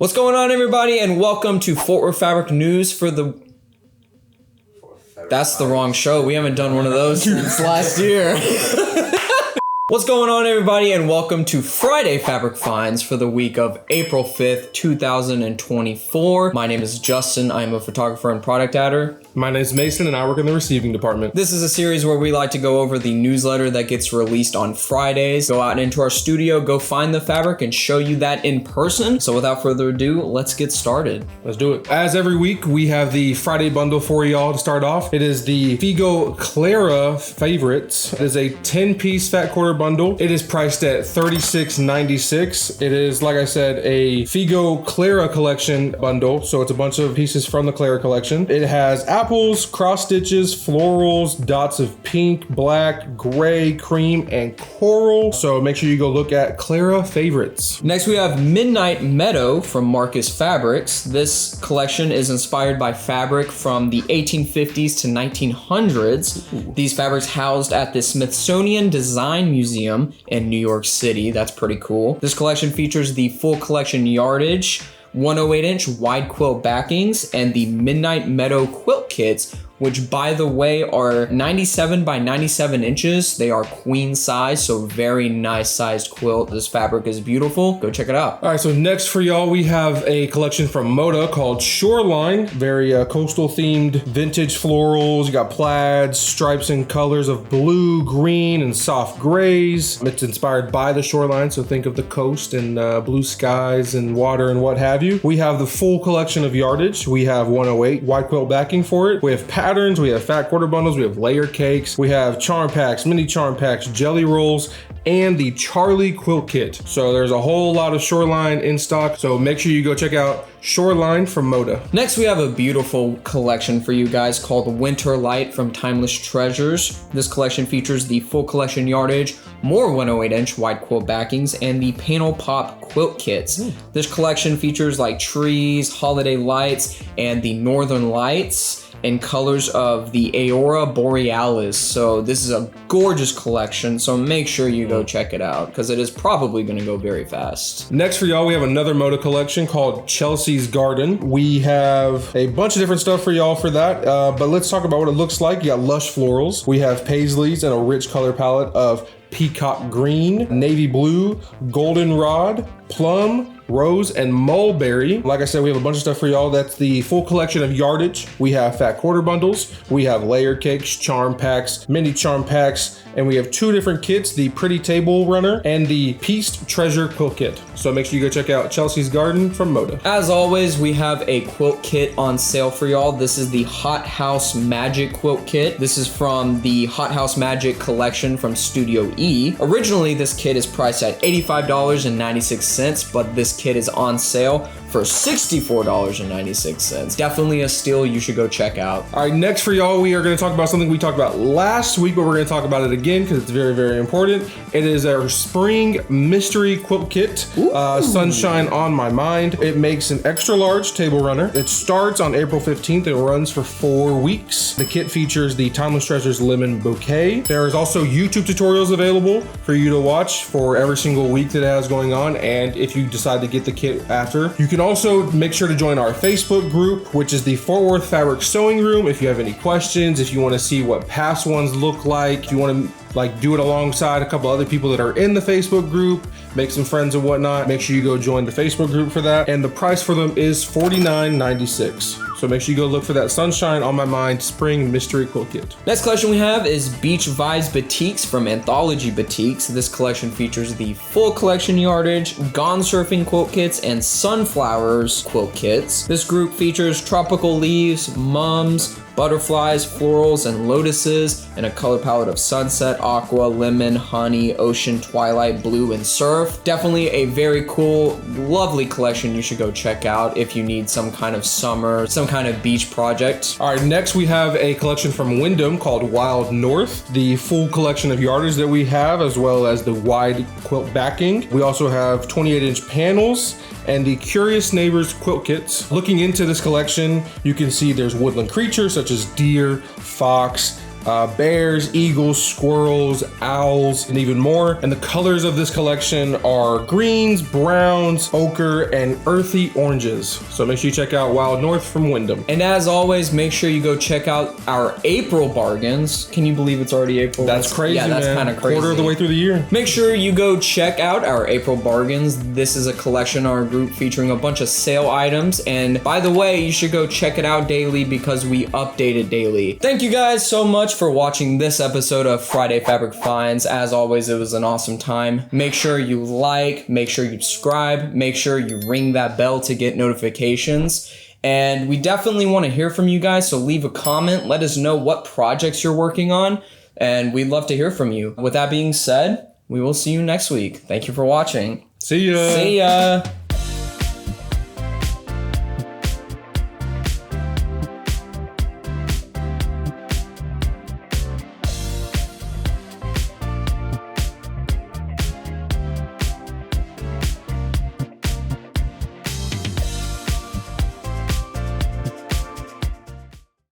What's going on, everybody, and welcome to Fort Worth Fabric News for the... That's the wrong show. We haven't done one of those since last year. What's going on, everybody, and welcome to Friday Fabric Finds for the week of April 5th, 2024. My name is Justin. I am a photographer and product editor. My name is Mason, and I work in the receiving department. This is a series where we like to go over the newsletter that gets released on Fridays. Go out into our studio, go find the fabric, and show you that in person. So without further ado, let's get started. Let's do it. As every week, we have the Friday bundle for y'all to start off. It is the Figo Klara Favorites. It is a 10-piece fat quarter bundle. It is priced at $36.96. It is, like I said, a Figo Klara collection bundle. So it's a bunch of pieces from the Klara collection. It has apples, cross stitches, florals, dots of pink, black, gray, cream, and coral. So make sure you go look at Klara Favorites. Next, we have Midnight Meadow from Marcus Fabrics. This collection is inspired by fabric from the 1850s to 1900s. Ooh. These fabrics housed at the Smithsonian Design Museum in New York City. That's pretty cool. This collection features the full collection yardage, 108-inch wide quilt backings, and the Midnight Meadow quilt kits, which, by the way, are 97 by 97 inches. They are queen size, so very nice sized quilt. This fabric is beautiful. Go check it out. All right, so next for y'all, we have a collection from Moda called Shoreline. Very coastal themed vintage florals. You got plaids, stripes and colors of blue, green, and soft grays. It's inspired by the shoreline, so think of the coast and blue skies and water and what have you. We have the full collection of yardage. We have 108 wide quilt backing for it. We have patterns, we have fat quarter bundles, we have layer cakes, we have charm packs, mini charm packs, jelly rolls, and the Charlie quilt kit. So there's a whole lot of Shoreline in stock, so make sure you go check out Shoreline from Moda. Next, we have a beautiful collection for you guys called Winter Light from Timeless Treasures. This collection features the full collection yardage, more 108-inch wide quilt backings, and the panel pop quilt kits. This collection features like trees, holiday lights, and the northern lights in colors of the Aurora Borealis. So this is a gorgeous collection, so make sure you go check it out because it is probably going to go very fast. Next for y'all, we have another Moda collection called Chelsea's Garden. We have a bunch of different stuff for y'all for that, but let's talk about what it looks like. You got lush florals. We have paisleys and a rich color palette of peacock green, navy blue, goldenrod, plum, rose, and mulberry. Like I said, we have a bunch of stuff for y'all. That's the full collection of yardage. We have fat quarter bundles, we have layer cakes, charm packs, mini charm packs, and we have two different kits, the Pretty Table Runner and the Pieced Treasure Quilt Kit. So make sure you go check out Chelsea's Garden from Moda. As always, we have a quilt kit on sale for y'all. This is the Hothouse Magic Quilt Kit. This is from the Hothouse Magic collection from Studio E. Originally, this kit is priced at $85.96, but this kit is on sale for $64.96. Definitely a steal you should go check out. All right, next for y'all, we are going to talk about something we talked about last week, but we're going to talk about it again because it's very, very important. It is our spring mystery quilt kit, Sunshine on My Mind. It makes an extra large table runner. It starts on April 15th and runs for 4 weeks. The kit features the Timeless Treasures lemon bouquet. There is also YouTube tutorials available for you to watch for every single week that it has going on, and if you decide to get the kit after, you can also make sure to join our Facebook group, which is the Fort Worth Fabric Sewing Room. If you have any questions, if you want to see what past ones look like, if you want to do it alongside a couple other people that are in the Facebook group, make some friends and whatnot, make sure you go join the Facebook group for that. And the price for them is $49.96. So make sure you go look for that Sunshine on My Mind Spring Mystery Quilt Kit. Next collection we have is Beach Vibes Batiks from Anthology Batiks. This collection features the full collection yardage, Gone Surfing quilt kits, and Sunflowers quilt kits. This group features tropical leaves, mums, butterflies, florals, and lotuses in a color palette of sunset, aqua, lemon, honey, ocean, twilight, blue, and surf. Definitely a very cool, lovely collection you should go check out if you need some kind of summer, some kind of beach project. All right, next we have a collection from Windham called Wild North. The full collection of yardage that we have, as well as the wide quilt backing. We also have 28-inch panels and the Curious Neighbors quilt kits. Looking into this collection, you can see there's woodland creatures such as deer, fox, bears, eagles, squirrels, owls, and even more. And the colors of this collection are greens, browns, ochre, and earthy oranges. So make sure you check out Wild North from Windham. And as always, make sure you go check out our April bargains. Can you believe it's already April? That's crazy, yeah, that's kind of crazy. Quarter of the way through the year. Make sure you go check out our April bargains. This is a collection on our group featuring a bunch of sale items. And by the way, you should go check it out daily because we update it daily. Thank you guys so much for watching this episode of Friday Fabric Finds. As always, it was an awesome time. Make sure you like, make sure you subscribe, make sure you ring that bell to get notifications. And we definitely want to hear from you guys, so leave a comment. Let us know what projects you're working on, and we'd love to hear from you. With that being said, we will see you next week. Thank you for watching. See ya. See ya.